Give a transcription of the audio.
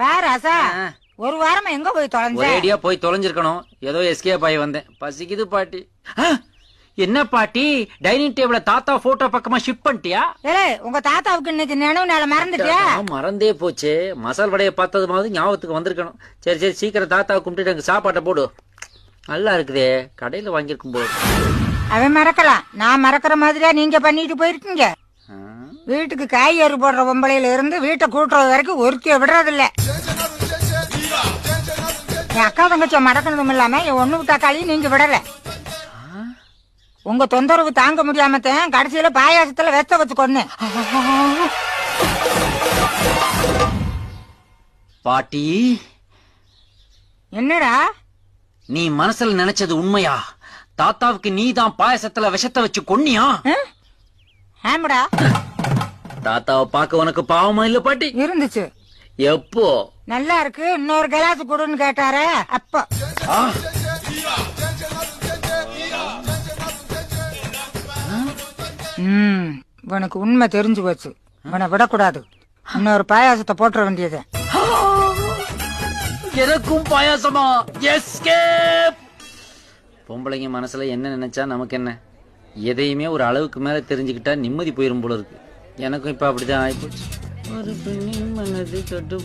ராசா ஒரு வாரமா எங்க போய் தொலைஞ்ச? ஒரேடியா போய் தொலைஞ்சிருக்கணும். ஏதோ எஸ்கேப் ஆகி வந்தேன். பசிக்குது பாட்டி. என்ன பாட்டி, டைனிங் டேபிள தாத்தா போட்டோ பக்கமா ஷிஃப்ட் பண்ணிட்டியா? உங்க தாத்தாவுக்கு இன்னைக்கு நினைவு நாள மறந்துட்டியா? மறந்தே போச்சு. மசால் வடையை பார்த்தது மாதிரி ஞாபகத்துக்கு வந்திருக்கணும். சரி சரி, சீக்கிரம் தாத்தாவை கும்பிட்டு எனக்கு சாப்பாட்டை போடு. நல்லா இருக்குதே, கடையில வாங்கியிருக்கும் போது. அவன் மறக்கலாம், நான் மறக்கிற மாதிரியா நீங்க பண்ணிட்டு போயிருக்கீங்க? வீட்டுக்கு காய்கறி போடுற பொம்பளையில இருந்து வீட்டை கூட்டுறது வரைக்கும் ஒருத்திய விடுறது இல்ல. என் அக்கா தங்கச்சிய மடக்கணதும் இல்லாம என் ஒண்ணு தக்காளி நீங்க விடல. உங்க தொந்தரவு தாங்க முடியாமத்தான் கடைசியில பாயாசத்துல வெச்ச வச்சு கொன்னு. பாட்டி, என்னடா நீ மனசுல நினைச்சது உண்மையா? தாத்தாவுக்கு நீ தான் பாயசத்துல விஷத்தை வச்சு கொன்னியா? ஆமாடா. தாத்தாவை பார்க்க உனக்கு பாவமா இல்ல பாட்டி? இருந்துச்சு. எப்போ? நல்லா இருக்கு, இன்னொரு கிளாஸ் கொடுன்னு கேட்டாரே அப்போ. உனக்கு உண்மை தெரிஞ்சு போச்சு. உன விடக்கூடாது. இன்னொரு பாயாசத்தை போட்டுற வேண்டியது. எனக்கும் பாயாசமா? எஸ்கேப். பொம்பளைங்க மனசுல என்ன நினைச்சா நமக்கு என்ன? எதையுமே ஒரு அளவுக்கு மேல தெரிஞ்சுக்கிட்டா நிம்மதி போயிரும் போல இருக்கு. எனக்கும் இப்ப அப்படிதான் ஆயிப்போச்சு. ஒரு பெண்ணின் மனதை தொட்டு